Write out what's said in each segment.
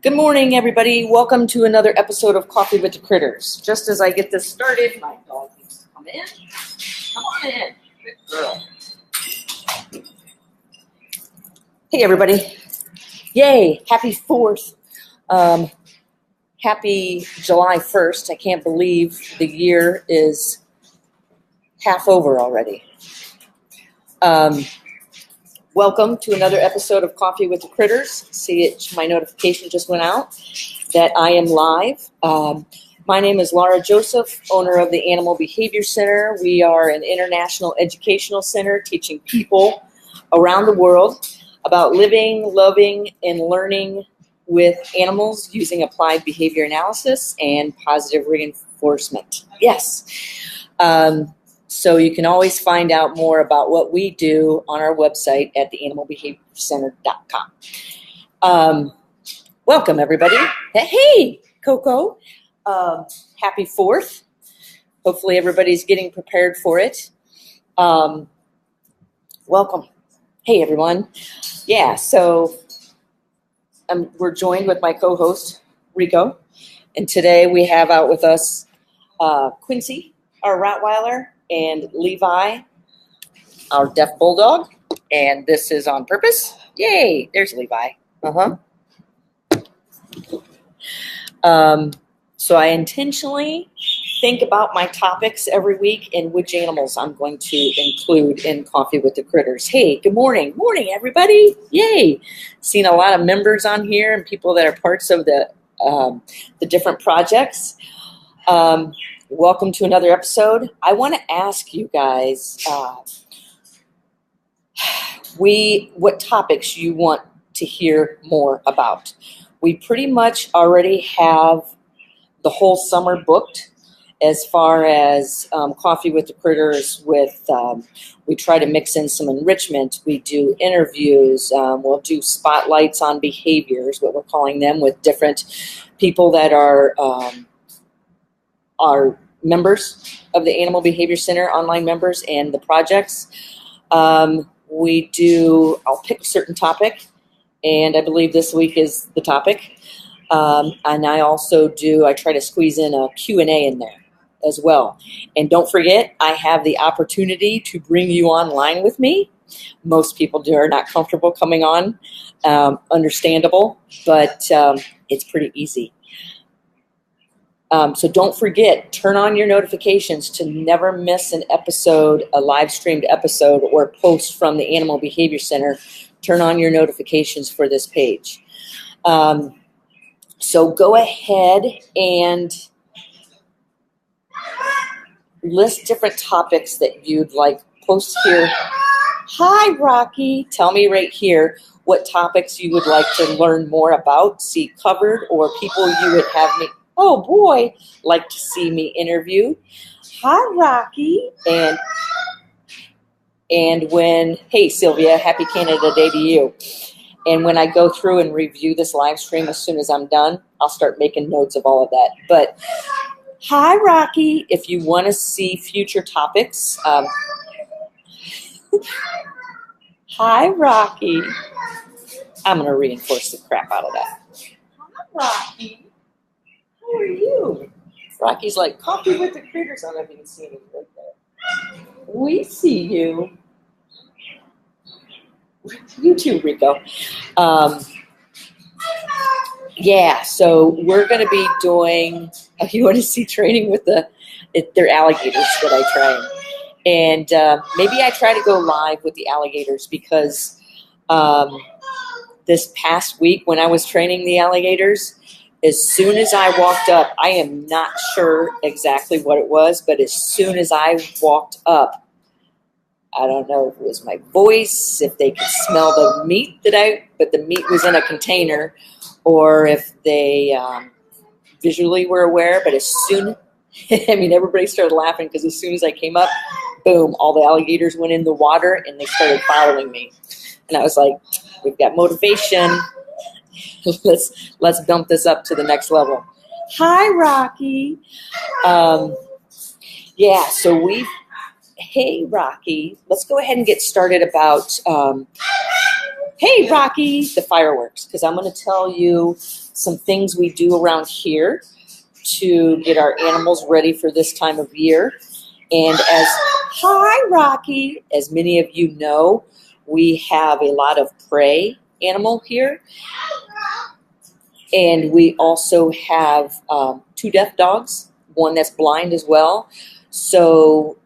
Good morning, everybody. Welcome to another episode of Coffee with the Critters. Just as I get this started, my dog needs to come in. Come on in. Good girl. Hey, everybody. Yay. Happy 4th. Happy July 1st. I can't believe the year is half over already. Welcome to another episode of Coffee with the Critters. See it, my notification just went out that I am live. My name is Laura Joseph, owner of the Animal Behavior Center. We are an international educational center teaching people around the world about living, loving, and learning with animals using applied behavior analysis and positive reinforcement. Yes. So you can always find out more about what we do on our website at theanimalbehaviorcenter.com. Welcome, everybody. Hey, Coco. Happy 4th. Hopefully everybody's getting prepared for it. Welcome. Hey, everyone. Yeah, so we're joined with my co-host, Rico. And today we have out with us Quincy, our Rottweiler, and Levi, our deaf bulldog, and this is on purpose. Yay, there's Levi. So I intentionally think about my topics every week and which animals I'm going to include in Coffee with the Critters. Hey, good morning. Morning, everybody. Yay. Seen a lot of members on here and people that are parts of the different projects. Welcome to another episode. I want to ask you guys what topics you want to hear more about. We pretty much already have the whole summer booked as far as Coffee with the Critters. We try to mix in some enrichment. We do interviews. We'll do spotlights on behaviors, what we're calling them, with different people that are members of the Animal Behavior Center, online members, and the projects. I'll pick a certain topic, and I believe this week is the topic. And I try to squeeze in a Q&A in there as well. And don't forget, I have the opportunity to bring you online with me. Most people are not comfortable coming on, understandable, but it's pretty easy. So don't forget, turn on your notifications to never miss an episode, a live streamed episode or post from the Animal Behavior Center. Turn on your notifications for this page. So go ahead and list different topics that you'd like. Post here. Hi, Rocky. Tell me right here what topics you would like to learn more about, see covered, or people you would have me. Oh boy, like to see me interview. Hi, Rocky. Hey, Sylvia, happy Canada Day to you. And when I go through and review this live stream, as soon as I'm done, I'll start making notes of all of that. But hi, Rocky. If you want to see future topics, hi, Rocky. I'm going to reinforce the crap out of that. Hi, Rocky. How are you? Rocky's like, Coffee with the Critters. I don't know if you can see me right there. We see you. You too, Rico. So we're going to be doing, if you want to see training with they're alligators that I train. And maybe I try to go live with the alligators because this past week when I was training the alligators, as soon as I walked up, I am not sure exactly what it was, but as soon as I walked up, I don't know if it was my voice, if they could smell the meat but the meat was in a container, or if they visually were aware. But as soon, everybody started laughing because as soon as I came up, boom, all the alligators went in the water and they started following me. And I was like, we've got motivation. Let's dump this up to the next level. Hi, Rocky. Hey, Rocky. Let's go ahead and get started about Hey, Rocky, the fireworks, because I'm going to tell you some things we do around here to get our animals ready for this time of year. And hi, Rocky, as many of you know, we have a lot of prey animal here. And we also have 2 deaf dogs, one that's blind as well. So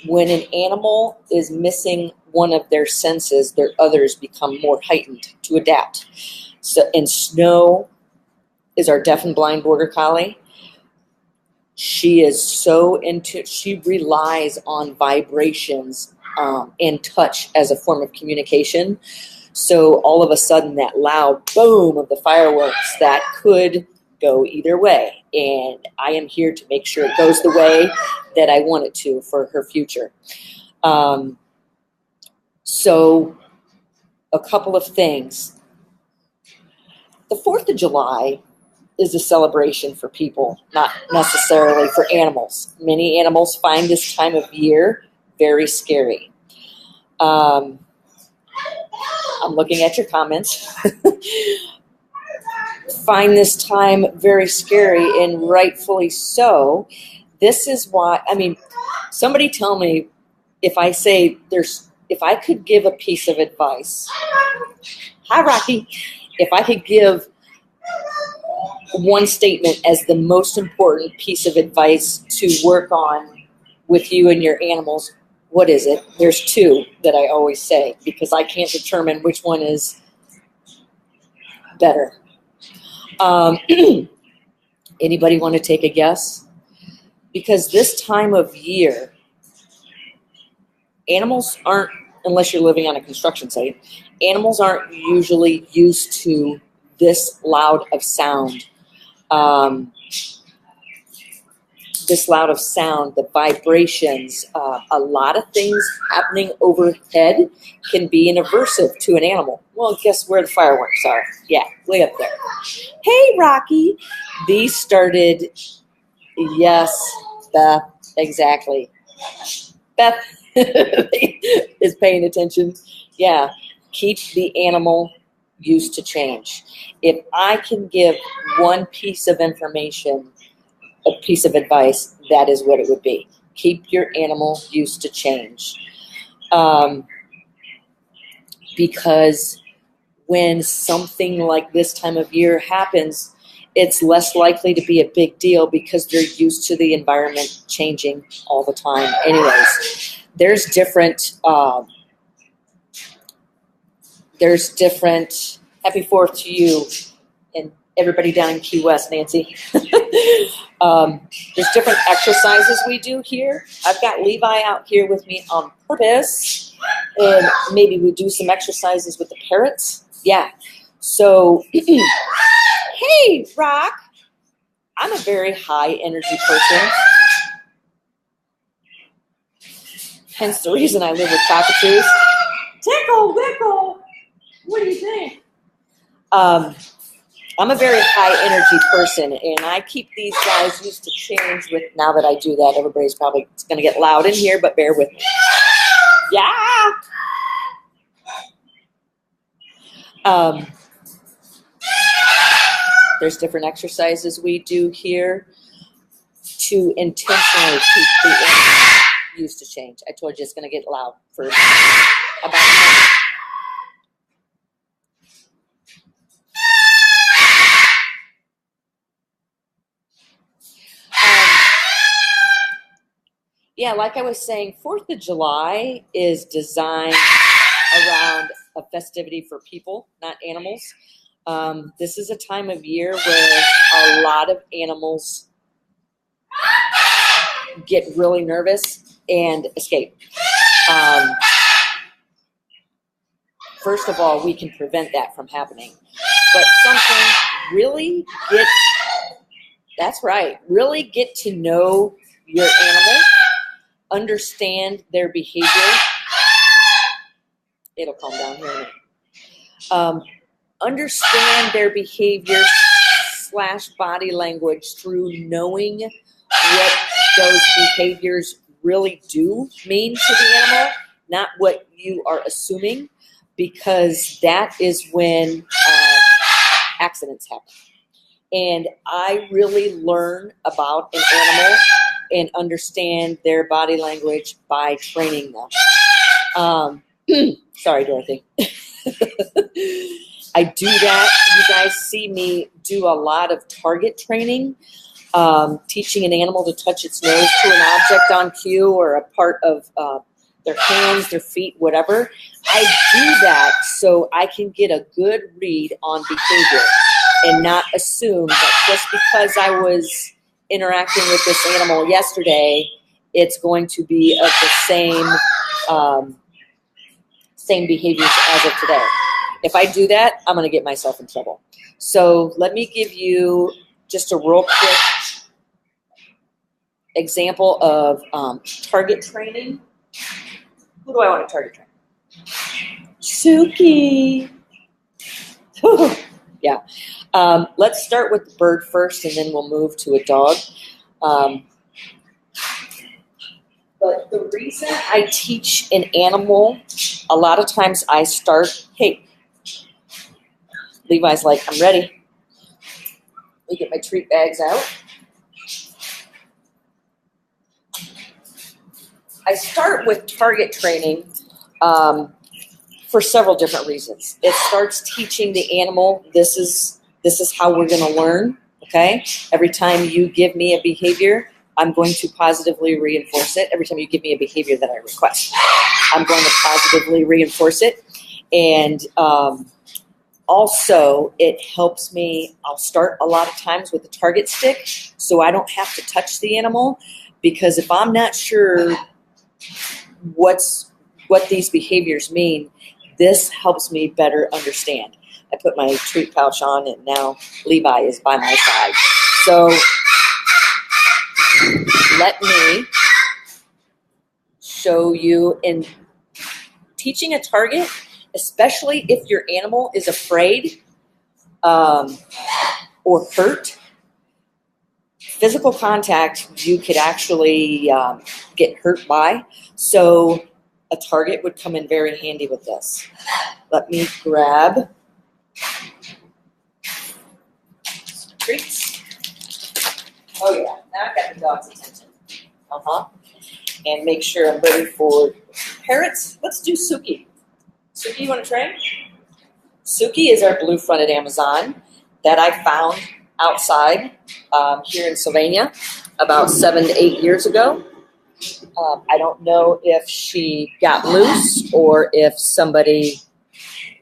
when an animal is missing one of their senses, their others become more heightened to adapt. So, and Snow is our deaf and blind border collie. She is she relies on vibrations and touch as a form of communication. So all of a sudden that loud boom of the fireworks, that could go either way. And I am here to make sure it goes the way that I want it to for her future. So a couple of things. The 4th of July is a celebration for people, not necessarily for animals. Many animals find this time of year very scary. I'm looking at your comments. Find this time very scary, and rightfully so. This is why, somebody tell me if I could give a piece of advice. Hi, Rocky. If I could give one statement as the most important piece of advice to work on with you and your animals, what is it? There's 2 that I always say because I can't determine which one is better. Anybody want to take a guess? Because this time of year, animals aren't, unless you're living on a construction site, animals aren't usually used to this loud of sound. The vibrations, a lot of things happening overhead can be an aversive to an animal. Well, guess where the fireworks are? Yeah, way up there. Hey, Rocky. These started, yes, Beth, exactly. Beth is paying attention. Yeah, keep the animal used to change. If I can give one piece of information, a piece of advice, that is what it would be. Keep your animal used to change. Because when something like this time of year happens, it's less likely to be a big deal because they're used to the environment changing all the time. Anyways, there's different, happy 4th to you and everybody down in Key West, Nancy. There's different exercises we do here. I've got Levi out here with me on purpose, and maybe we do some exercises with the parrots. Yeah. So, hey, Rock. I'm a very high energy person. Hence the reason I live with cockatoos. Tickle, wickle. What do you think? I'm a very high energy person, and I keep these guys used to change with, now that I do that, everybody's probably going to get loud in here, but bear with me. Yeah. There's different exercises we do here to intentionally keep the animal used to change. I told you it's going to get loud for about a minute. Yeah, like I was saying, 4th of July is designed around a festivity for people, not animals. This is a time of year where a lot of animals get really nervous and escape. First of all, we can prevent that from happening. But something really really get to know your animal, understand their behavior. It'll calm down here in a minute. Understand their behavior / body language through knowing what those behaviors really do mean to the animal, not what you are assuming. because that is when accidents happen. And I really learn about an animal and understand their body language by training them. Sorry, Dorothy. I do that. You guys see me do a lot of target training, teaching an animal to touch its nose to an object on cue or a part of their hands, their feet, whatever. I do that so I can get a good read on behavior and not assume that just because I was interacting with this animal yesterday, it's going to be of the same behaviors as of today. If I do that, I'm going to get myself in trouble. So let me give you just a real quick example of target training. Who do I want to target train? Suki. Yeah. Let's start with the bird first, and then we'll move to a dog. But the reason I teach an animal, a lot of times I start, hey, Levi's like, I'm ready. Let me get my treat bags out. I start with target training for several different reasons. It starts teaching the animal, this is how we're going to learn, okay? Every time you give me a behavior, I'm going to positively reinforce it. Every time you give me a behavior that I request, I'm going to positively reinforce it. And also, it helps me, I'll start a lot of times with the target stick so I don't have to touch the animal, because if I'm not sure what these behaviors mean, this helps me better understand. I put my treat pouch on, and now Levi is by my side. So let me show you in teaching a target, especially if your animal is afraid or hurt. Physical contact you could actually get hurt by. So a target would come in very handy with this. Let me grab some treats. Oh yeah, now I've got the dog's attention. And make sure I'm ready for parrots. Let's do Suki. Suki, you want to train? Suki is our blue-fronted Amazon that I found outside here in Sylvania about 7 to 8 years ago. I don't know if she got loose or if somebody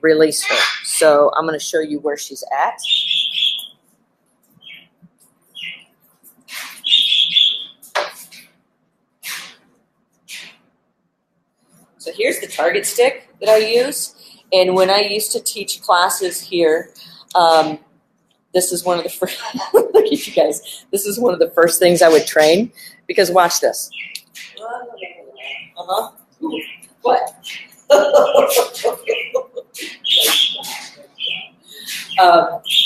released her. So I'm going to show you where she's at. So here's the target stick that I use. And when I used to teach classes here, this is one of the first, look at you guys, this is one of the first things I would train, because watch this. What?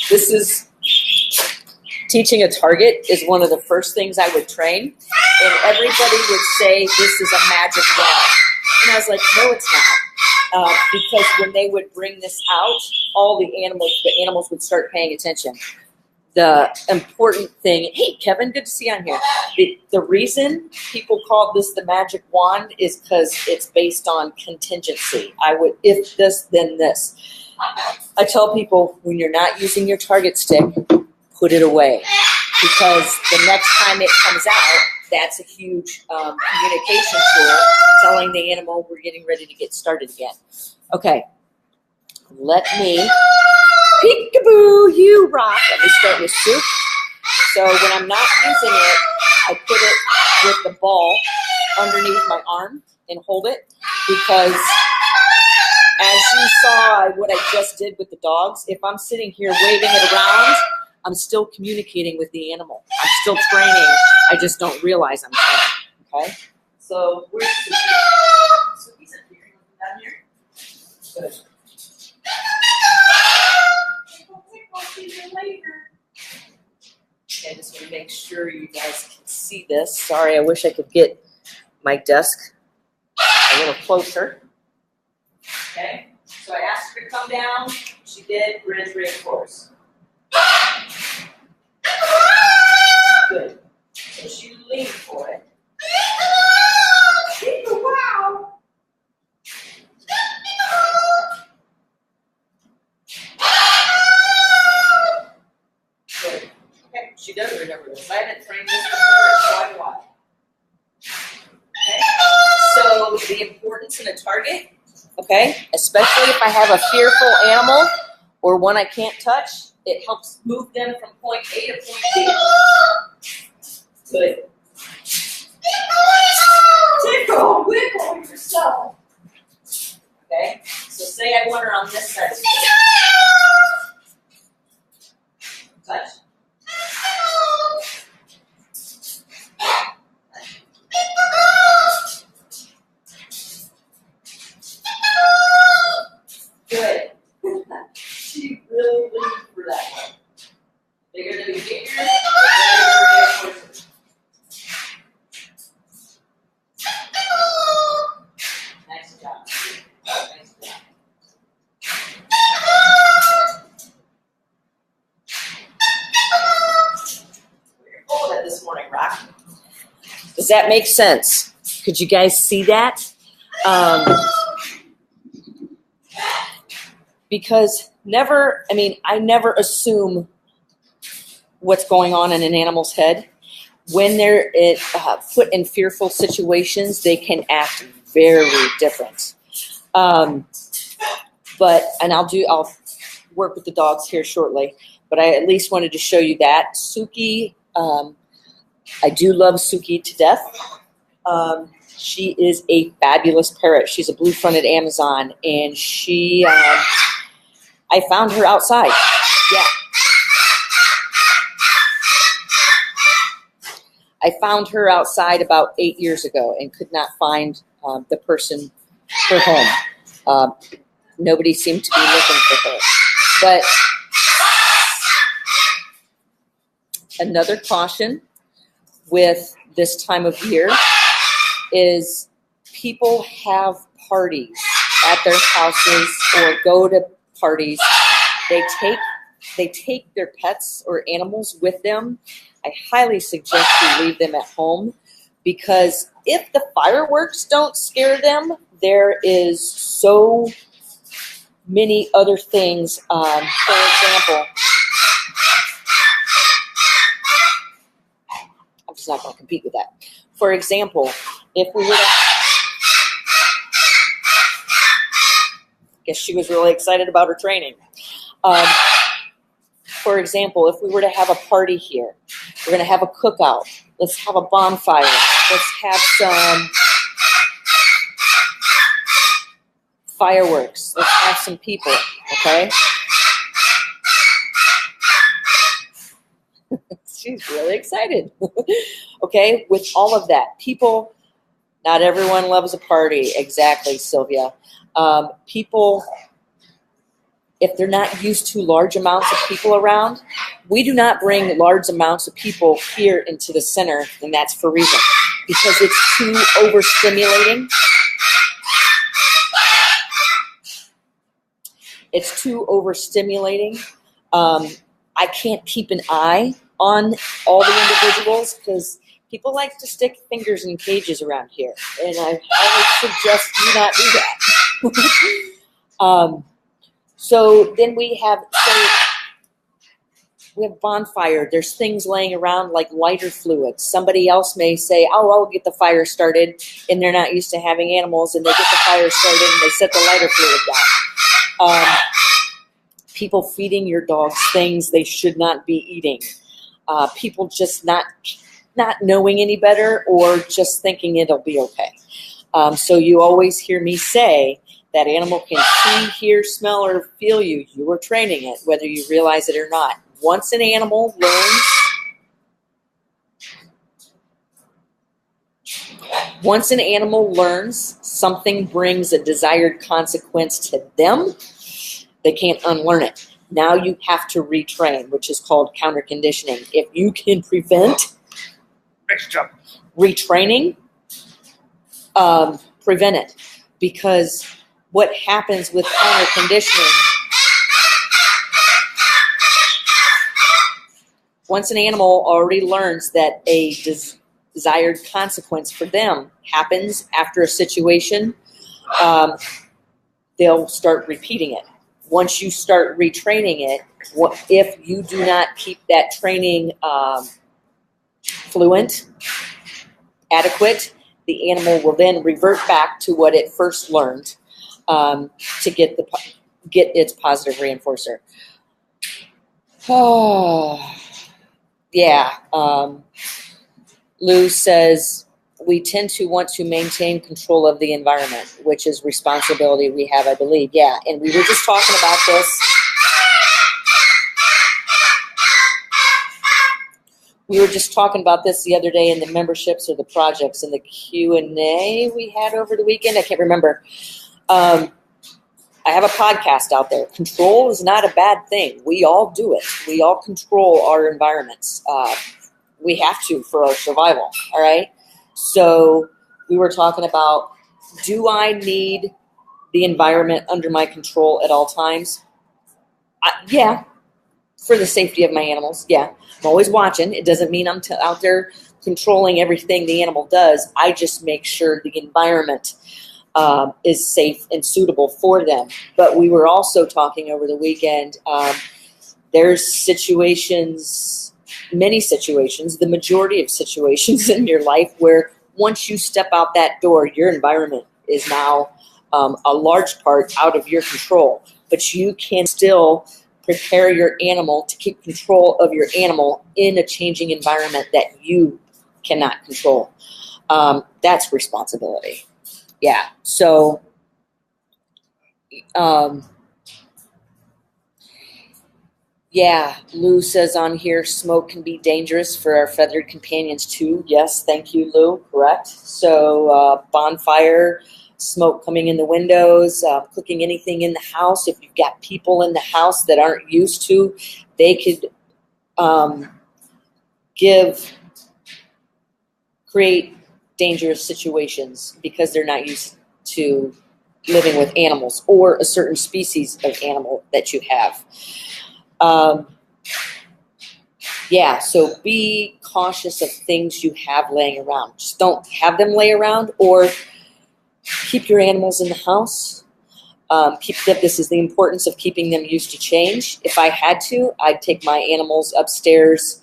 This is, teaching a target is one of the first things I would train. And everybody would say, this is a magic wand. And I was like, no, it's not. Because when they would bring this out, all the animals would start paying attention. The important thing, hey, Kevin, good to see you on here. The reason people call this the magic wand is because it's based on contingency. I would, if this, then this. I tell people, when you're not using your target stick, put it away. Because the next time it comes out, that's a huge communication tool telling the animal we're getting ready to get started again. Okay, let me, peekaboo, you rock. Let me start with soup. So when I'm not using it, I put it with the ball underneath my arm and hold it, because as you saw what I just did with the dogs, if I'm sitting here waving it around, I'm still communicating with the animal. I'm still training. I just don't realize I'm training. Okay? So where's Suki? Suki's up here. Down here? Good. Okay, I just want to make sure you guys can see this. Sorry, I wish I could get my desk a little closer. Okay? So I asked her to come down. She did. We're in 3 and 4s. Good. So she leaned for it. Wow. Good. Okay, she does remember this. I haven't trained this before in quite a while. Okay. So the importance in a target, okay, especially if I have a fearful animal or one I can't touch, it helps move them from point A to point B. Good. Tickle, wiggle yourself. Okay, so say I want her on this side of the table. Touch. Good. She really leaned for that one. Bigger the behavior, the bigger the reinforcement. Nice job. Nice job. You're full of it this morning, Rock. Does that make sense? Could you guys see that? Because I never assume what's going on in an animal's head. When they're put in fearful situations, they can act very different. I'll work with the dogs here shortly, but I at least wanted to show you that. Suki, I do love Suki to death. She is a fabulous parrot. She's a blue-fronted Amazon, and I found her outside. Yeah. I found her outside about 8 years ago and could not find the person for home. Nobody seemed to be looking for her. But another caution with this time of year is people have parties at their houses or go to parties. They take their pets or animals with them. I highly suggest you leave them at home, because if the fireworks don't scare them, there is so many other things. For example, I'm just not going to compete with that. For example, if we were to, guess she was really excited about her training. For example, if we were to have a party here, we're going to have a cookout. Let's have a bonfire. Let's have some fireworks. Let's have some people, okay? She's really excited. Okay, with all of that, people, not everyone loves a party. Exactly, Sylvia. People, if they're not used to large amounts of people around, we do not bring large amounts of people here into the center, and that's for a reason. Because it's too overstimulating. It's too overstimulating. I can't keep an eye on all the individuals because people like to stick fingers in cages around here, and I would suggest you not do that. So then we have bonfire. There's things laying around like lighter fluids. Somebody else may say, "Oh, I'll get the fire started," and they're not used to having animals, and they get the fire started and they set the lighter fluid down. People feeding your dogs things they should not be eating. People just not knowing any better or just thinking it'll be okay. So you always hear me say that animal can see, hear, smell, or feel you. You are training it, whether you realize it or not. Once an animal learns something brings a desired consequence to them, they can't unlearn it. Now you have to retrain, which is called counter conditioning. If you can prevent retraining, prevent it, because what happens with counter conditioning. Once an animal already learns that a desired consequence for them happens after a situation, they'll start repeating it. Once you start retraining it, if you do not keep that training fluent, adequate, the animal will then revert back to what it first learned to get its positive reinforcer. Oh, yeah. Lou says, we tend to want to maintain control of the environment, which is responsibility we have, I believe. Yeah, and we were just talking about this. We were just talking about this the other day in the memberships or the projects in the Q&A we had over the weekend. I can't remember. I have a podcast out there. Control is not a bad thing. We all do it. We all control our environments. We have to for our survival, all right? So we were talking about, do I need the environment under my control at all times? Yeah, for the safety of my animals, yeah. I'm always watching. It doesn't mean I'm out there controlling everything the animal does. I just make sure the environment is safe and suitable for them. But we were also talking over the weekend, there's situations, many situations, the majority of situations in your life where once you step out that door, your environment is now a large part out of your control. But you can still prepare your animal to keep control of your animal in a changing environment that you cannot control. That's responsibility. Yeah. So, yeah, Lou says on here, smoke can be dangerous for our feathered companions too. Yes, thank you, Lou. Correct. So bonfire, smoke coming in the windows, cooking anything in the house. If you've got people in the house that aren't used to, they could create dangerous situations because they're not used to living with animals or a certain species of animal that you have. Yeah, so be cautious of things you have laying around. Just don't have them lay around, or keep your animals in the house. This is the importance of keeping them used to change. If I had to, I'd take my animals upstairs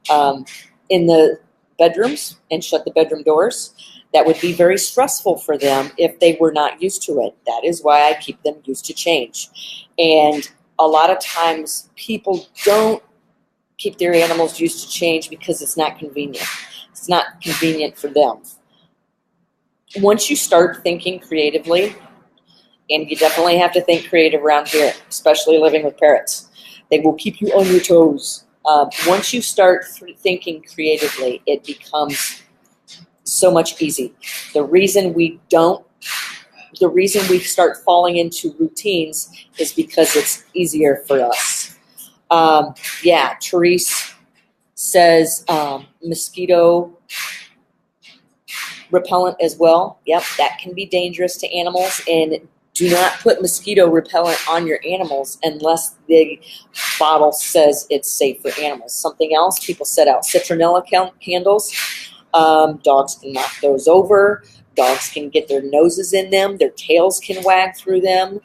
in the bedrooms and shut the bedroom doors. That would be very stressful for them if they were not used to it. That is why I keep them used to change. And a lot of times people don't keep their animals used to change because it's not convenient. It's not convenient for them. Once you start thinking creatively, and you definitely have to think creative around here, especially living with parrots, they will keep you on your toes. Once you start thinking creatively, it becomes so much easy. The reason we start falling into routines is because it's easier for us. Yeah, Therese says mosquito repellent as well. Yep, that can be dangerous to animals. And do not put mosquito repellent on your animals unless the bottle says it's safe for animals. Something else, people set out citronella candles. Dogs can knock those over. Dogs can get their noses in them. Their tails can wag through them.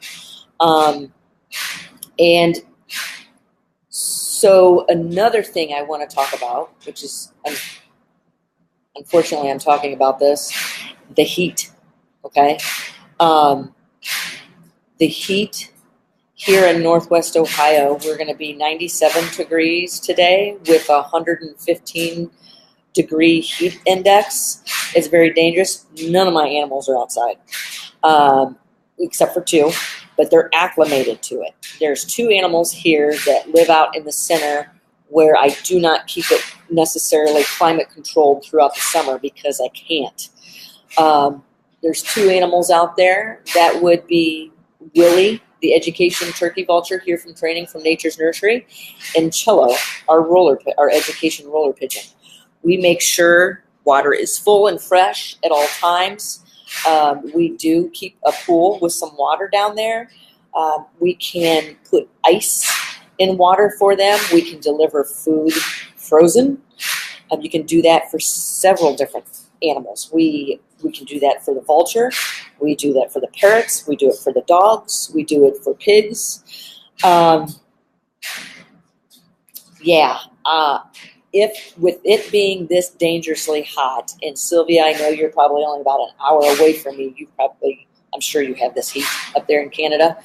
And so another thing I want to talk about, which is, unfortunately I'm talking about this, the heat, okay? The heat here in Northwest Ohio, we're going to be 97 degrees today with a 115 degree heat index. It's very dangerous. None of my animals are outside, except for two, but they're acclimated to it. There's two animals here that live out in the center where I do not keep it necessarily climate controlled throughout the summer because I can't. There's two animals out there that would be Willie, the education turkey vulture here from training from Nature's Nursery, and Cello, our education roller pigeon. We make sure water is full and fresh at all times. We do keep a pool with some water down there. We can put ice in water for them. We can deliver food frozen. You can do that for several different animals. We can do that for the vulture. We do that for the parrots. We do it for the dogs. We do it for pigs. If with it being this dangerously hot, and Sylvia, I know you're probably only about an hour away from me. I'm sure you have this heat up there in Canada.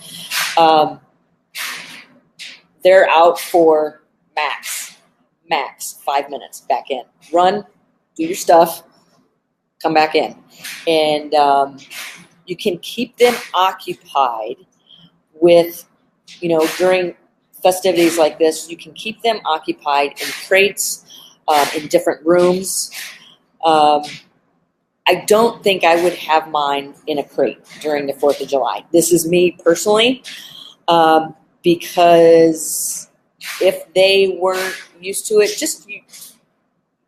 They're out for max 5 minutes back in. Run, do your stuff, come back in. And you can keep them occupied with, during festivities like this, you can keep them occupied in crates, in different rooms. I don't think I would have mine in a crate during the 4th of July. This is me personally, because if they weren't used to it, just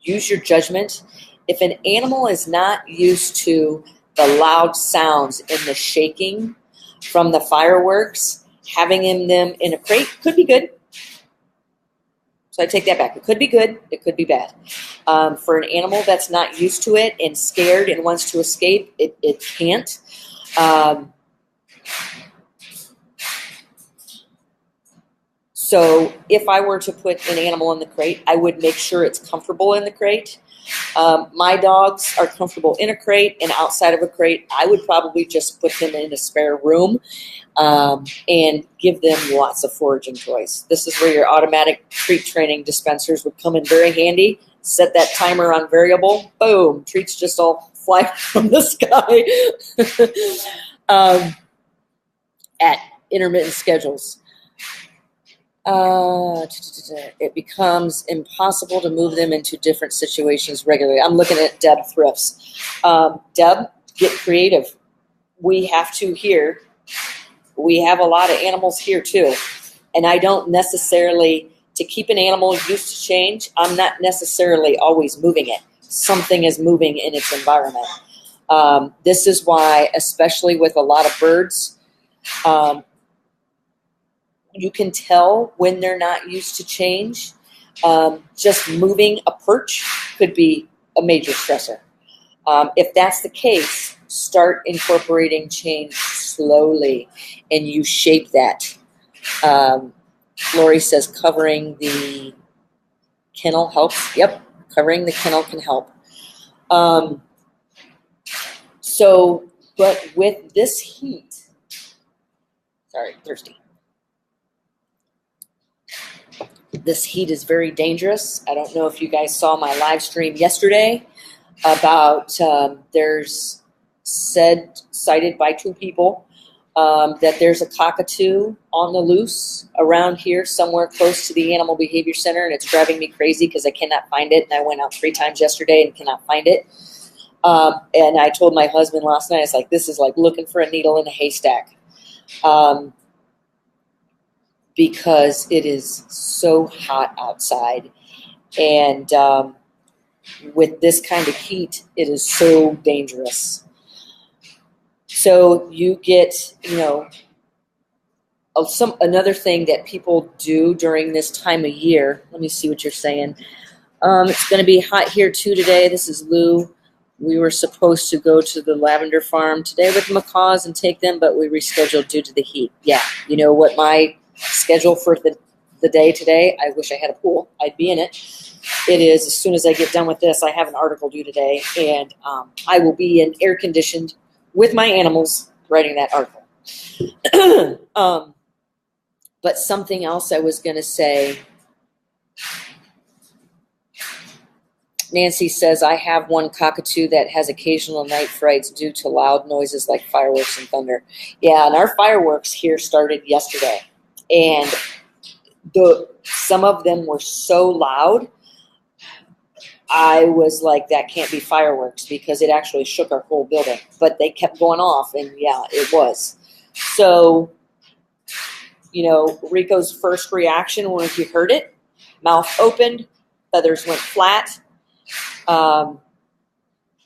use your judgment. If an animal is not used to the loud sounds and the shaking from the fireworks, having them in a crate could be good. So I take that back. It could be good. It could be bad. For an animal that's not used to it and scared and wants to escape, it can't. So if I were to put an animal in the crate, I would make sure it's comfortable in the crate. My dogs are comfortable in a crate and outside of a crate. I would probably just put them in a spare room and give them lots of foraging toys. This is where your automatic treat training dispensers would come in very handy. Set that timer on variable. Boom, treats just all fly from the sky at intermittent schedules. It becomes impossible to move them into different situations regularly. I'm looking at Deb Thrifts. Deb, get creative. We have to here. We have a lot of animals here too. And I don't necessarily, to keep an animal used to change, I'm not necessarily always moving it. Something is moving in its environment. This is why, especially with a lot of birds, you can tell when they're not used to change. Just moving a perch could be a major stressor. If that's the case, start incorporating change slowly and you shape that. Lori says covering the kennel helps. Yep, covering the kennel can help. But with this heat, sorry, thirsty. This heat is very dangerous. I don't know if you guys saw my live stream yesterday about there's cited by 2 people that there's a cockatoo on the loose around here somewhere close to the Animal Behavior Center, and it's driving me crazy because I cannot find it. And I went out 3 times yesterday and cannot find it. And I told my husband last night, it's like, this is like looking for a needle in a haystack. Because it is so hot outside. And with this kind of heat, it is so dangerous. So you get, another thing that people do during this time of year. Let me see what you're saying. It's going to be hot here too today. This is Lou. We were supposed to go to the lavender farm today with macaws and take them, but we rescheduled due to the heat. Yeah, you know what my schedule for the day today, I wish I had a pool. I'd be in it. It is, as soon as I get done with this, I have an article due today, and I will be in air-conditioned with my animals writing that article. But something else I was going to say, Nancy says, I have one cockatoo that has occasional night frights due to loud noises like fireworks and thunder. Yeah, and our fireworks here started yesterday. And some of them were so loud, I was like, that can't be fireworks, because it actually shook our whole building. But they kept going off, and yeah, it was. So, Rico's first reaction when he heard it, mouth opened, feathers went flat, and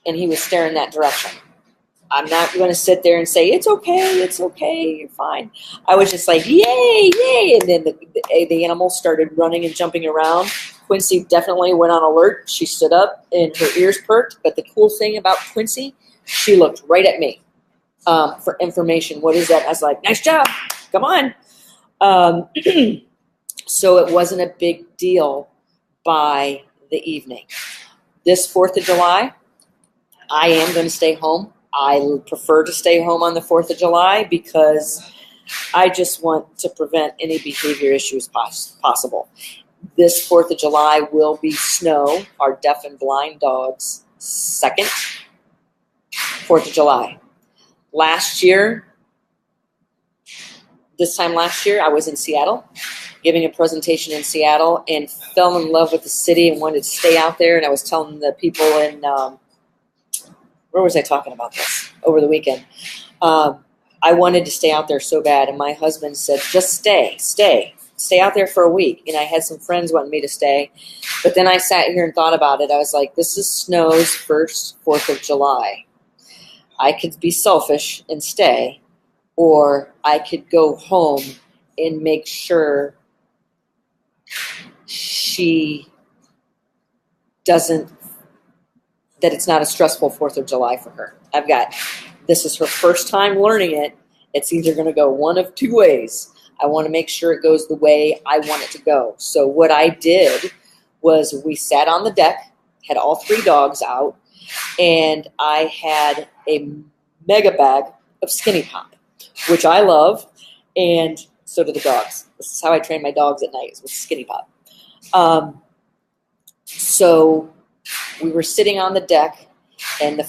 he was staring that direction. I'm not going to sit there and say, it's okay, you're fine. I was just like, yay, yay. And then the animal started running and jumping around. Quincy definitely went on alert. She stood up and her ears perked. But the cool thing about Quincy, she looked right at me for information. What is that? I was like, nice job. Come on. So it wasn't a big deal by the evening. This 4th of July, I am going to stay home. I prefer to stay home on the 4th of July because I just want to prevent any behavior issues possible. This 4th of July will be Snow, our deaf and blind dog's second 4th of July. This time last year, I was in Seattle, giving a presentation in Seattle, and fell in love with the city and wanted to stay out there. And I was telling the people in where was I talking about this? Over the weekend. I wanted to stay out there so bad, and my husband said, just stay out there for a week. And I had some friends wanting me to stay, but then I sat here and thought about it. I was like, this is Snow's first 4th of July. I could be selfish and stay, or I could go home and make sure she that it's not a stressful 4th of July for her. This is her first time learning it. It's either going to go one of two ways. I want to make sure it goes the way I want it to go. So what I did was we sat on the deck, had all 3 dogs out, and I had a mega bag of Skinny Pop, which I love, and so do the dogs. This is how I train my dogs at night, is with Skinny Pop. So we were sitting on the deck, and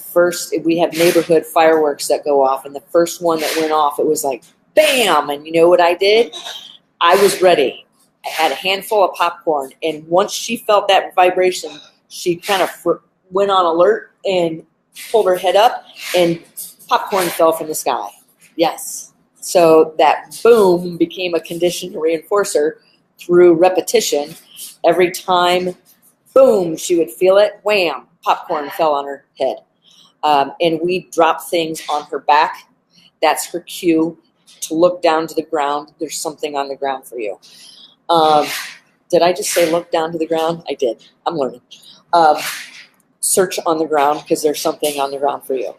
we have neighborhood fireworks that go off, and the first one that went off, it was like, bam! And you know what I did? I was ready. I had a handful of popcorn, and once she felt that vibration, she kind of went on alert and pulled her head up, and popcorn fell from the sky. Yes. So that boom became a conditioned reinforcer through repetition. Every time, boom, she would feel it, wham, popcorn fell on her head. And we dropped things on her back. That's her cue to look down to the ground. There's something on the ground for you. Did I just say look down to the ground? I did. I'm learning. Search on the ground because there's something on the ground for you.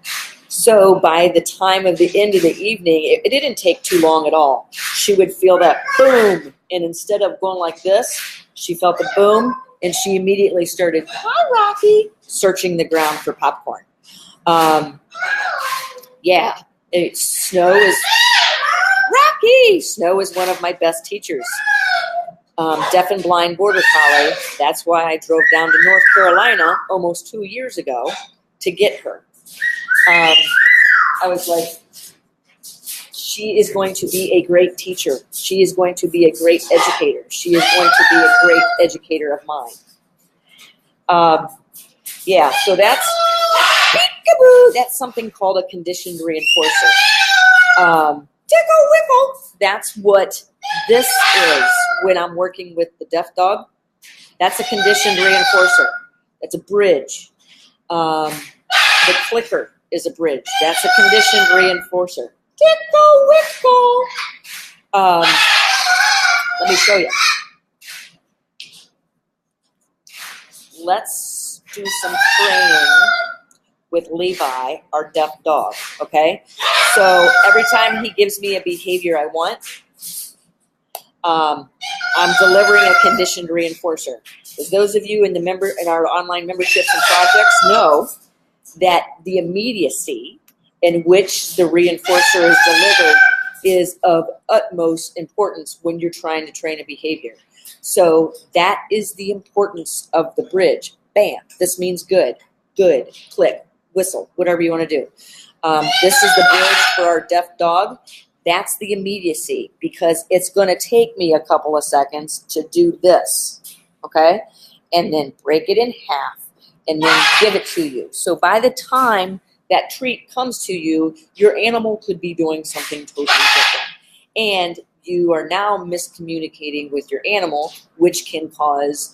So by the time of the end of the evening, it didn't take too long at all. She would feel that boom, and instead of going like this, she felt the boom, and she immediately started, hi, Rocky, searching the ground for popcorn. Snow is one of my best teachers. Deaf and blind border collie. That's why I drove down to North Carolina almost 2 years ago to get her. I was like, she is going to be a great teacher. She is going to be a great educator. She is going to be a great educator of mine. So that's peekaboo. That's something called a conditioned reinforcer. Tickle wickle. That's what this is when I'm working with the deaf dog. That's a conditioned reinforcer. That's a bridge. The clicker is a bridge. That's a conditioned reinforcer. Tickle wickle. Let me show you. Let's do some training with Levi, our deaf dog, okay? So every time he gives me a behavior I want, I'm delivering a conditioned reinforcer. As those of you in our online memberships and projects know that the immediacy in which the reinforcer is delivered is of utmost importance when you're trying to train a behavior. So that is the importance of the bridge. Bam, this means good, click, whistle, whatever you want to do. This is the bridge for our deaf dog. That's the immediacy because it's going to take me a couple of seconds to do this, okay? And then break it in half and then give it to you. So by the time that treat comes to you, your animal could be doing something totally different. And you are now miscommunicating with your animal, which can cause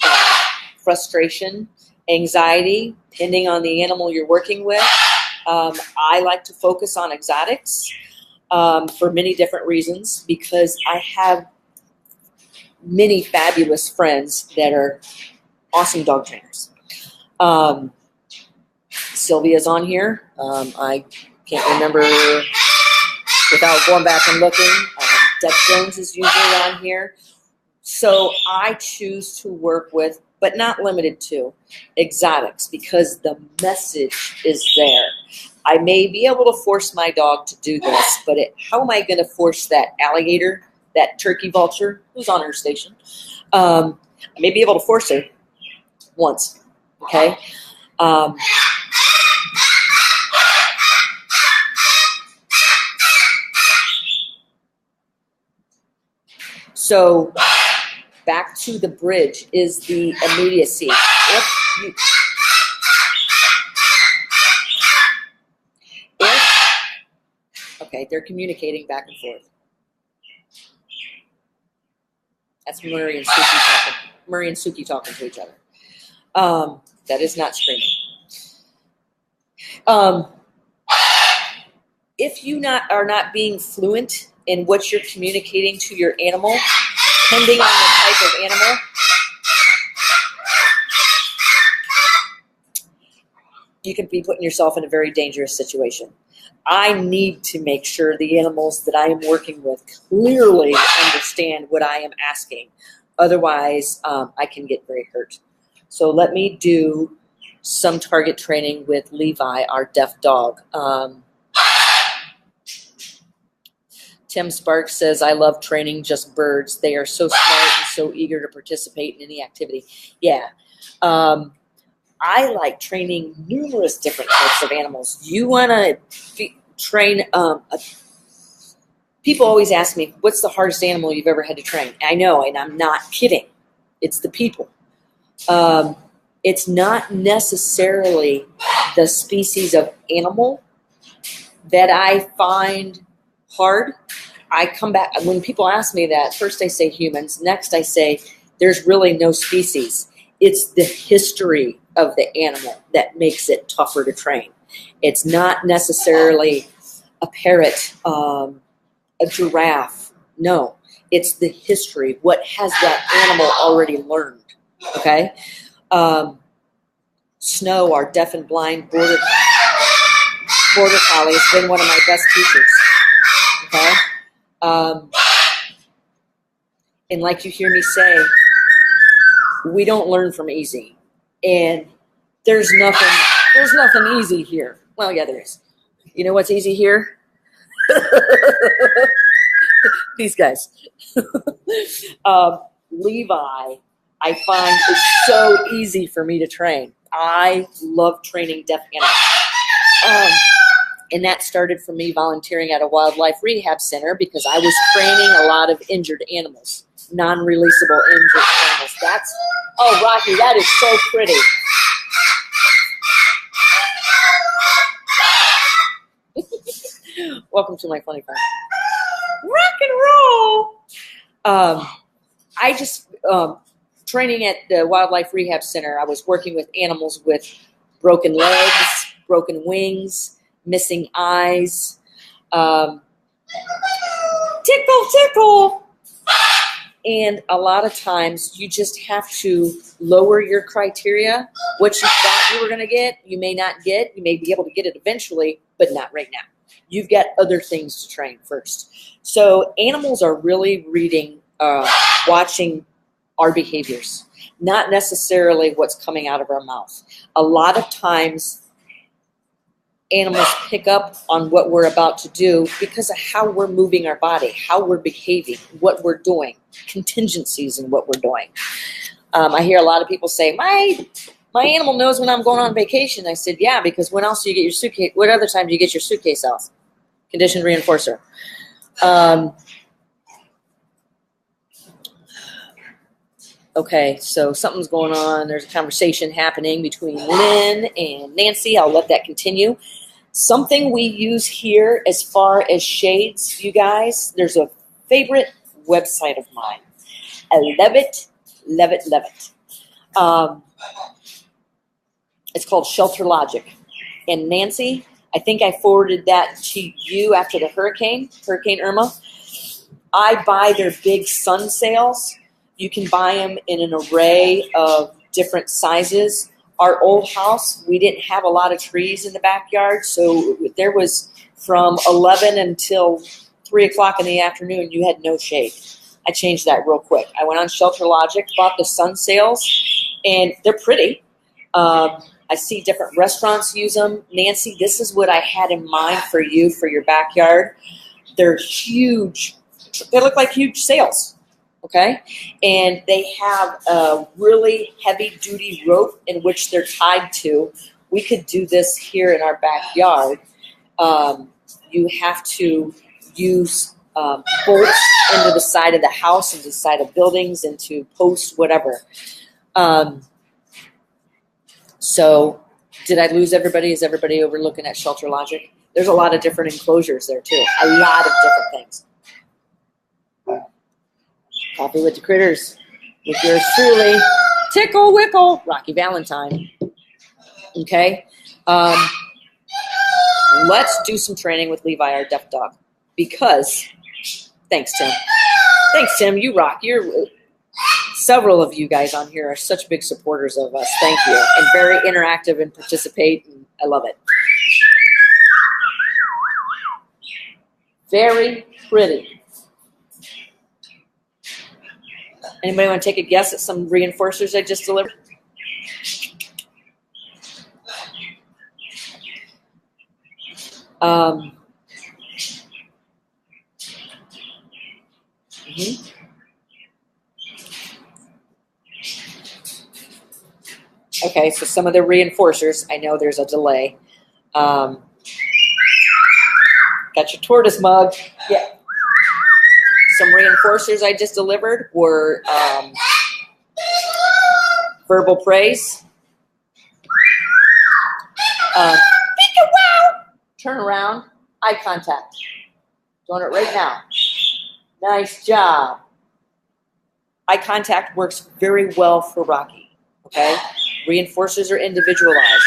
frustration, anxiety, depending on the animal you're working with. I like to focus on exotics for many different reasons because I have many fabulous friends that are awesome dog trainers. Sylvia's on here. I can't remember without going back and looking. Deb Jones is usually on here. So I choose to work with, but not limited to, exotics because the message is there. I may be able to force my dog to do this, but how am I going to force that alligator, that turkey vulture, who's on her station? I may be able to force her once, okay? So back to the bridge is the immediacy. Okay, they're communicating back and forth. That's Murray and Suki talking to each other. That is not screaming. If you are not being fluent in what you're communicating to your animal, depending on the type of animal, you could be putting yourself in a very dangerous situation. I need to make sure the animals that I am working with clearly understand what I am asking. Otherwise, I can get very hurt. So let me do some target training with Levi, our deaf dog. Tim Sparks says, I love training just birds. They are so smart and so eager to participate in any activity. Yeah. I like training numerous different types of animals. You want to train, people always ask me, what's the hardest animal you've ever had to train? I know, and I'm not kidding. It's the people. It's not necessarily the species of animal that I find hard. I come back, when people ask me that, first I say humans, next I say there's really no species. It's the history of the animal that makes it tougher to train. It's not necessarily a parrot, a giraffe. No, it's the history. What has that animal already learned? Okay? Snow, our deaf and blind border collie, has been one of my best teachers. Okay? And like you hear me say, we don't learn from easy. And there's nothing easy here. Well, yeah, there is. You know what's easy here? These guys. Levi, I find, is so easy for me to train. I love training deaf animals. And that started for me volunteering at a wildlife rehab center because I was training a lot of injured animals, non-releasable injured animals. Oh, Rocky, that is so pretty. Welcome to my funny farm. Rock and roll. I just, training at the wildlife rehab center, I was working with animals with broken legs, broken wings, missing eyes, tickle. And a lot of times you just have to lower your criteria. What you thought you were going to get, you may not get. You may be able to get it eventually, but not right now. You've got other things to train first. So animals are really reading, watching our behaviors, not necessarily what's coming out of our mouth. A lot of times animals pick up on what we're about to do because of how we're moving our body, how we're behaving, what we're doing, contingencies in what we're doing. I hear a lot of people say, my animal knows when I'm going on vacation. I said, yeah, because when else do you get your suitcase? What other time do you get your suitcase out? Conditioned reinforcer. Okay, so something's going on. There's a conversation happening between Lynn and Nancy. I'll let that continue. Something we use here as far as shades, you guys, there's a favorite website of mine. I love it. It's called Shelter Logic. And Nancy, I think I forwarded that to you after the Hurricane Irma. I buy their big sun sails. You can buy them in an array of different sizes. Our old house, we didn't have a lot of trees in the backyard, so there was from 11 until 3 o'clock in the afternoon, you had no shade. I changed that real quick. I went on Shelter Logic, bought the sun sails, and they're pretty. I see different restaurants use them. Nancy, this is what I had in mind for you for your backyard. They're huge. They look like huge sails, okay? And they have a really heavy-duty rope in which they're tied to. We could do this here in our backyard. You have to use bolts into the side of the house, into the side of buildings, into posts, whatever. So did I lose everybody? Is everybody overlooking at Shelter Logic? There's a lot of different enclosures there, too. A lot of different things. Coffee with the Critters. With yours truly, Tickle Wickle, Rocky Valentine. Okay? Let's do some training with Levi, our deaf dog. Because, thanks, Tim. Thanks, Tim. You rock. Several of you guys on here are such big supporters of us. Thank you. And very interactive and participate. And I love it. Very pretty. Anybody want to take a guess at some reinforcers I just delivered? Okay, so some of the reinforcers, I know there's a delay. Got your tortoise mug. Yeah. Some reinforcers I just delivered were verbal praise. Turn around, eye contact. Doing it right now. Nice job. Eye contact works very well for Rocky, okay? Reinforcers are individualized.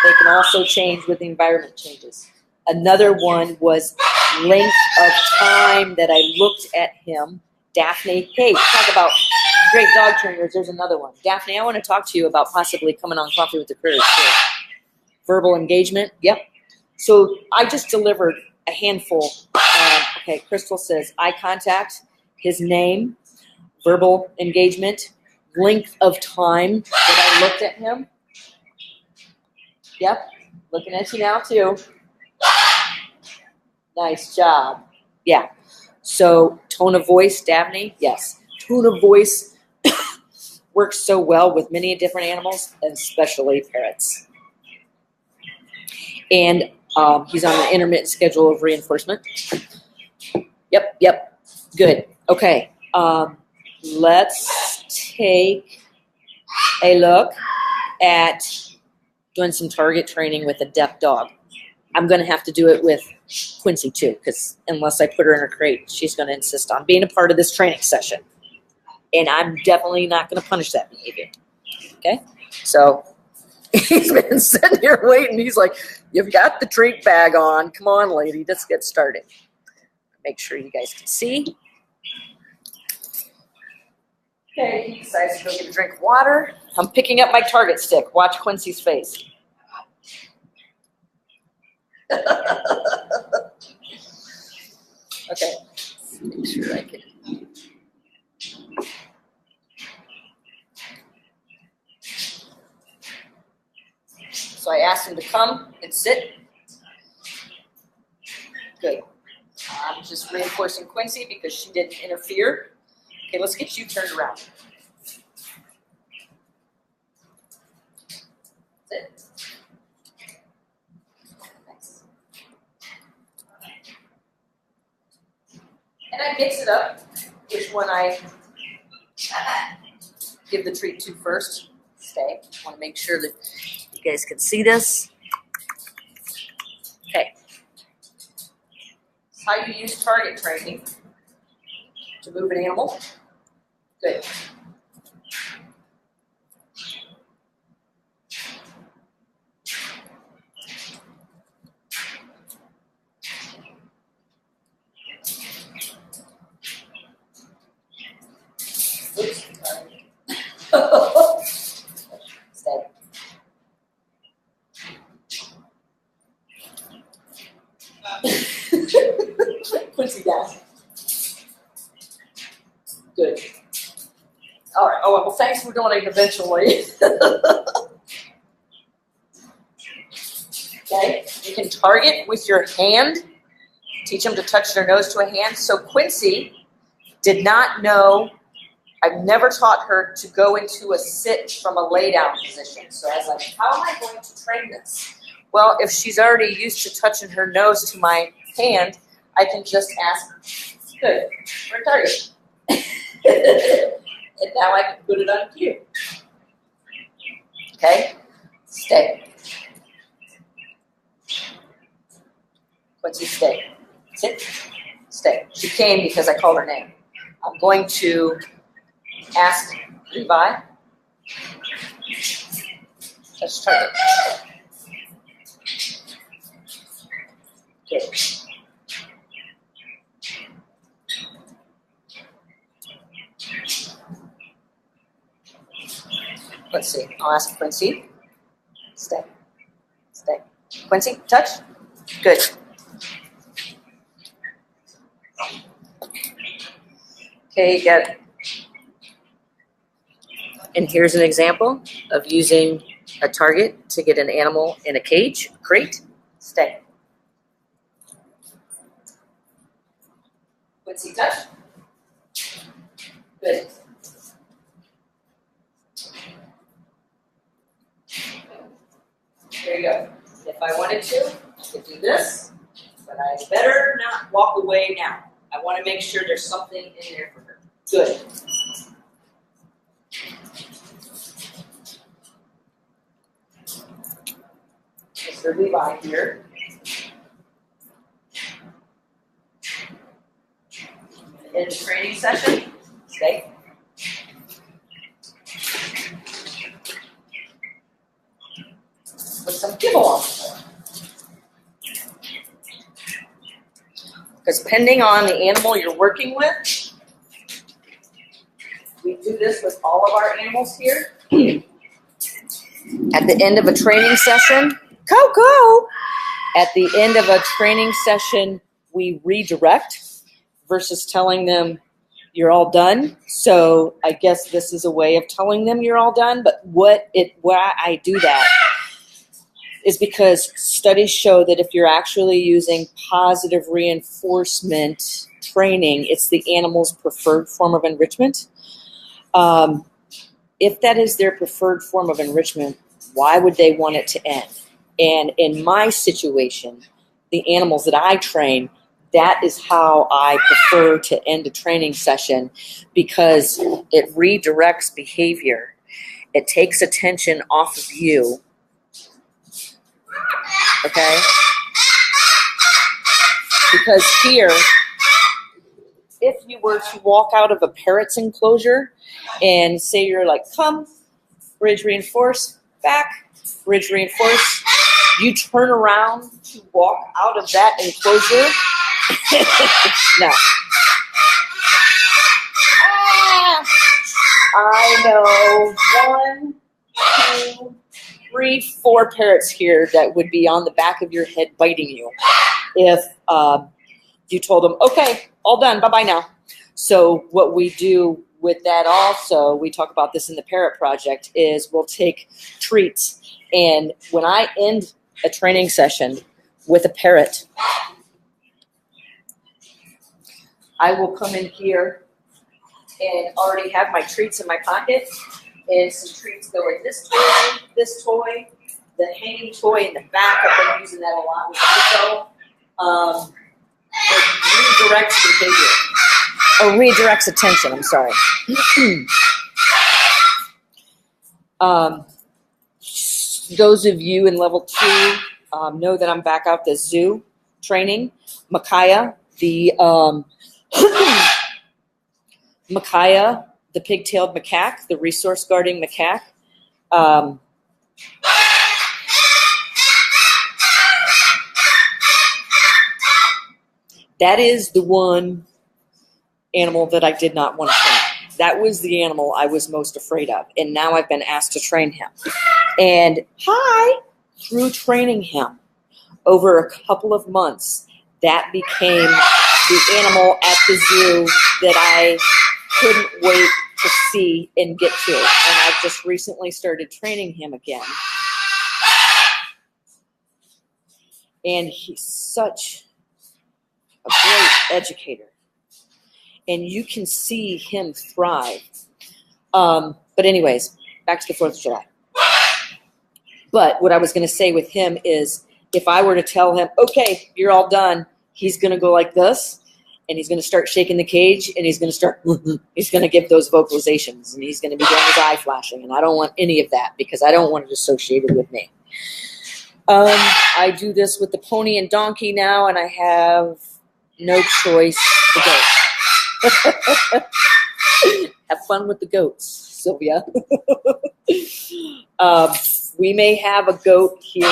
They can also change with the environment changes. Another one was length of time that I looked at him. Daphne, hey, talk about great dog trainers. There's another one. Daphne, I want to talk to you about possibly coming on Coffee with the Critters too. Verbal engagement, yep. So I just delivered a handful. Okay, Crystal says eye contact, his name, verbal engagement, length of time that I looked at him. Yep, looking at you now too. Nice job. Yeah. So tone of voice, Daphne, yes. Tone of voice works so well with many different animals, especially parrots. And he's on an intermittent schedule of reinforcement. Yep. Good. Okay. Let's take a look at doing some target training with a deaf dog. I'm going to have to do it with Quincy too, because unless I put her in her crate, she's going to insist on being a part of this training session. And I'm definitely not going to punish that behavior. Okay? So he's been sitting here waiting. He's like, you've got the treat bag on. Come on, lady. Let's get started. Make sure you guys can see. Okay, he decides to go get a drink of water. I'm picking up my target stick. Watch Quincy's face. Okay, let's make sure I can. So I asked him to come and sit. Good. I'm just reinforcing Quincy because she didn't interfere. Okay, let's get you turned around. Sit. Nice. And I mix it up, which one I give the treat to first. Stay. I want to make sure that you guys can see this. Okay. How you use target training to move an animal. Good. Oops. Stay. Quincy down. Good. All right. Oh, well, thanks for doing it eventually. Okay. You can target with your hand. Teach them to touch their nose to a hand. So Quincy did not know, I've never taught her to go into a sit from a lay down position. So I was like, how am I going to train this? Well, if she's already used to touching her nose to my hand, I can just ask her. Good. We're target. And now I can put it on cue. Okay? Stay. Quincy, stay. Sit. Stay. She came because I called her name. I'm going to ask Levi. Let's target. Good. Let's see. I'll ask Quincy. Stay. Stay. Quincy, touch. Good. Okay, you got it. And here's an example of using a target to get an animal in a cage, crate. Stay. Quincy, touch. Good. There you go. If I wanted to, I could do this, but I better not walk away now. I want to make sure there's something in there for her. Good. Mr. Levi here. In training session, stay. With some kibble on the floor. Because depending on the animal you're working with, we do this with all of our animals here. At the end of a training session, Coco! At the end of a training session, we redirect versus telling them you're all done. So I guess this is a way of telling them you're all done. But why I do that is because studies show that if you're actually using positive reinforcement training, it's the animal's preferred form of enrichment. If that is their preferred form of enrichment, why would they want it to end? And in my situation, the animals that I train, that is how I prefer to end a training session because it redirects behavior. It takes attention off of you. Okay? Because here, if you were to walk out of a parrot's enclosure and say you're like, come, ridge reinforce, back, ridge reinforce, you turn around to walk out of that enclosure. No. I know 1, 2, 3, 4 parrots here that would be on the back of your head biting you if you told them, okay, all done, bye-bye now. So what we do with that also, we talk about this in the Parrot Project, is we'll take treats. And when I end a training session with a parrot, I will come in here and already have my treats in my pocket. And some treats go in this toy, the hanging toy in the back. I've been using that a lot with Nico. It redirects behavior. Or redirects attention, I'm sorry. Those of you in level 2 know that I'm back out the zoo training. Micaiah, the pig-tailed macaque, the resource guarding macaque. That is the one animal that I did not want to train. That was the animal I was most afraid of. And now I've been asked to train him. And through training him over a couple of months, that became the animal at the zoo that I couldn't wait to see and get to. And I've just recently started training him again. And he's such a great educator. And you can see him thrive. But anyways, back to the 4th of July. But what I was going to say with him is, if I were to tell him, okay, you're all done, he's going to go like this, and he's going to start shaking the cage, and he's going to start, he's going to give those vocalizations, and he's going to be doing his eye flashing, and I don't want any of that because I don't want it associated with me. I do this with the pony and donkey now, and I have no choice to go. Have fun with the goats, Sylvia. We may have a goat here.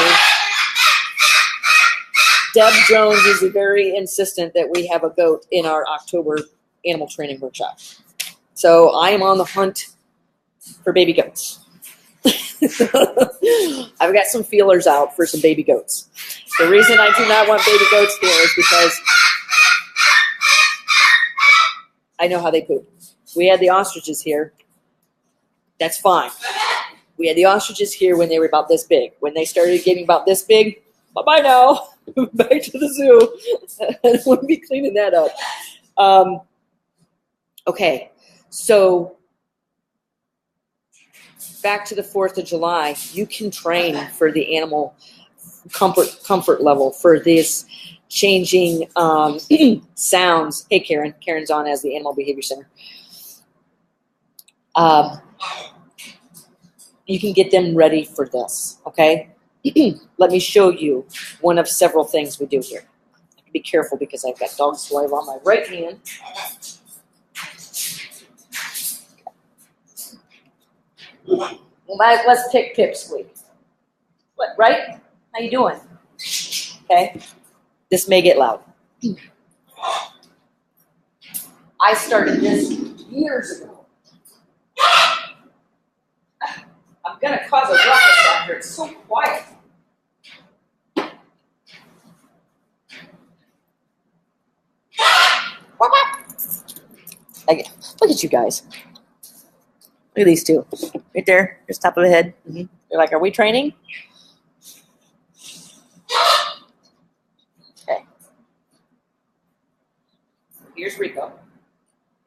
Deb Jones is very insistent that we have a goat in our October animal training workshop. So I am on the hunt for baby goats. I've got some feelers out for some baby goats. The reason I do not want baby goats here is because I know how they poop. We had the ostriches here. That's fine. We had the ostriches here when they were about this big. When they started getting about this big, bye-bye now. Back to the zoo. I don't want to be cleaning that up. Okay, so back to the 4th of July. You can train for the animal comfort level for this changing sounds. Hey, Karen. Karen's on as the Animal Behavior Center. You can get them ready for this, okay? Let me show you one of several things we do here. Be careful because I've got dog saliva on my right hand. Let's pick Pipsqueak. What, right? How you doing? Okay. This may get loud. I started this years ago. I'm going to cause a ruckus after it's so quiet. Look at you guys. Look at these two. Right there. Just top of the head. Mm-hmm. They're like, are we training? Okay. Here's Rico.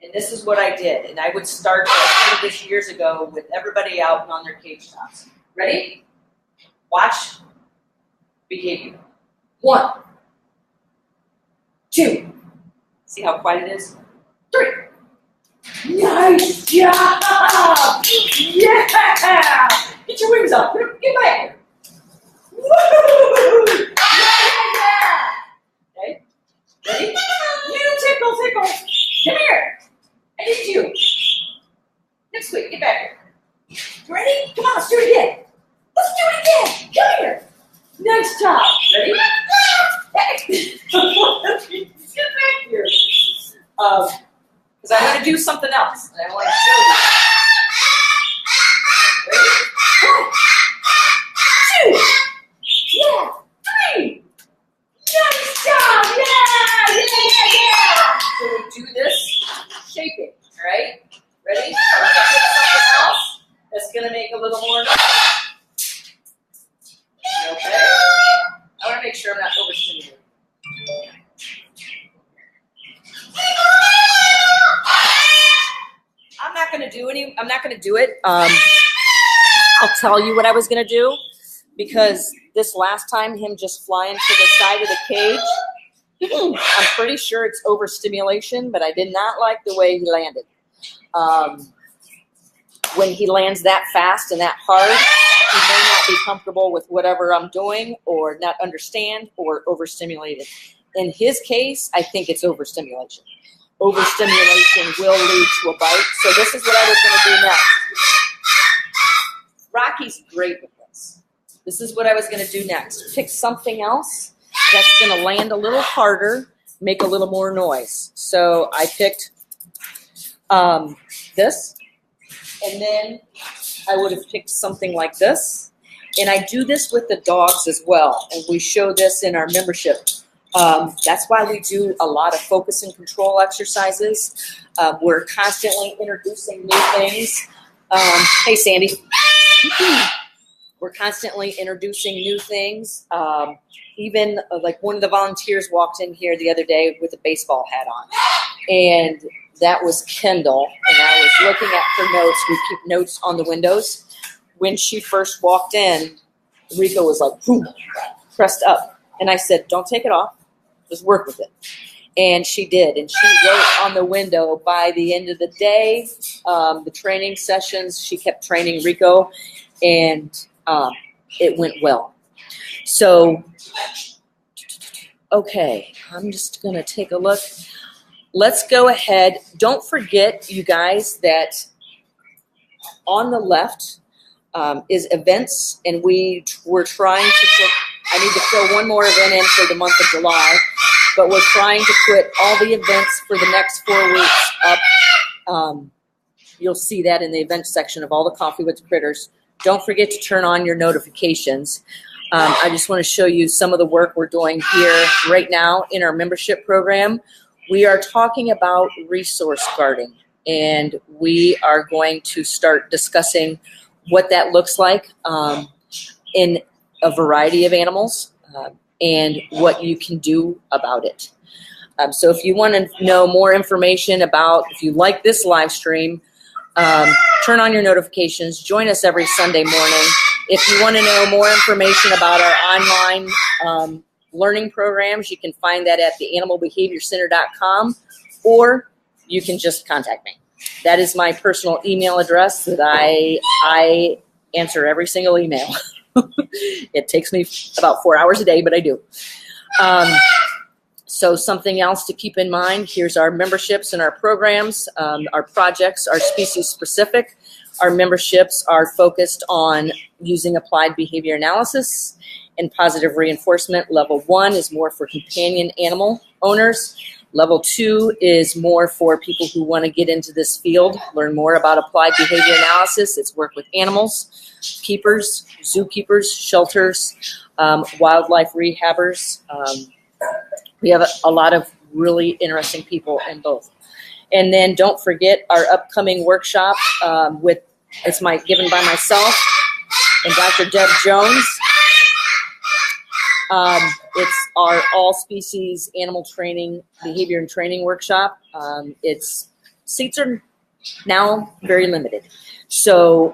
And this is what I did. And I would start this years ago with everybody out and on their cage tops. Ready? Watch. Behavior. 1, 2. See how quiet it is? 3. Nice job! Yeah! Get your wings up. Get back here. Woo! Yeah! Okay. Ready? You tickle. Come here. I need you. Next week, get back here. Ready? Come on, let's do it again. Come here. Nice job. Ready? Get back here. Because I'm going to do something else. And I want to show you. Ready? 1, 2. Yeah. 3. Nice job. Yeah. So we do this shaping. All right? Ready? I'm going to do something else that's going to make a little more noise. Okay? I want to make sure I'm not overstimulating. I'm not going to do it. I'll tell you what I was going to do, because this last time, him just flying to the side of the cage, I'm pretty sure it's overstimulation, but I did not like the way he landed. When he lands that fast and that hard, he may not be comfortable with whatever I'm doing, or not understand, or overstimulated. In his case, I think it's overstimulation. Overstimulation will lead to a bite. So this is what I was going to do next. Rocky's great with this. This is what I was going to do next. Pick something else that's going to land a little harder, make a little more noise. So I picked this, and then I would have picked something like this. And I do this with the dogs as well, and we show this in our membership. That's why we do a lot of focus and control exercises. We're constantly introducing new things. Hey, Sandy. We're constantly introducing new things. Even like one of the volunteers walked in here the other day with a baseball hat on, and that was Kendall. And I was looking at her notes. We keep notes on the windows. When she first walked in, Rico was like, boom, pressed up. And I said, don't take it off. Just work with it. And she did. And she wrote on the window by the end of the day, the training sessions, she kept training Rico, and it went well. So, okay, I'm just going to take a look. Let's go ahead. Don't forget, you guys, that on the left is events, and we're trying to put, I need to throw one more event in for the month of July, but we're trying to put all the events for the next 4 weeks up. You'll see that in the events section of all the Coffee with the Critters. Don't forget to turn on your notifications. I just want to show you some of the work we're doing here right now in our membership program. We are talking about resource guarding, and we are going to start discussing what that looks like in a variety of animals and what you can do about it. So if you want to know more information about, if you like this live stream, turn on your notifications. Join us every Sunday morning. If you want to know more information about our online learning programs, you can find that at theanimalbehaviorcenter.com, or you can just contact me. That is my personal email address that I answer every single email. It takes me about 4 hours a day, but I do. So something else to keep in mind, here's our memberships and our programs. Our projects are species specific. Our memberships are focused on using applied behavior analysis and positive reinforcement. Level 1 is more for companion animal owners. Level 2 is more for people who want to get into this field, learn more about applied behavior analysis. It's work with animals, keepers, zookeepers, shelters, wildlife rehabbers. We have a lot of really interesting people in both. And then don't forget our upcoming workshop given by myself and Dr. Deb Jones. It's our all species animal training, behavior and training workshop. Seats are now very limited. So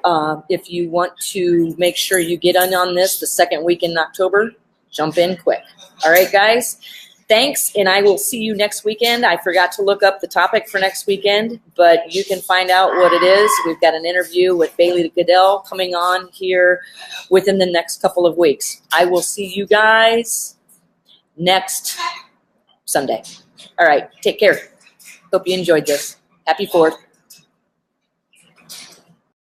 if you want to make sure you get on this the second week in October, jump in quick. All right, guys. Thanks, and I will see you next weekend. I forgot to look up the topic for next weekend, but you can find out what it is. We've got an interview with Bailey Goodell coming on here within the next couple of weeks. I will see you guys next Sunday. All right, take care. Hope you enjoyed this. Happy 4th.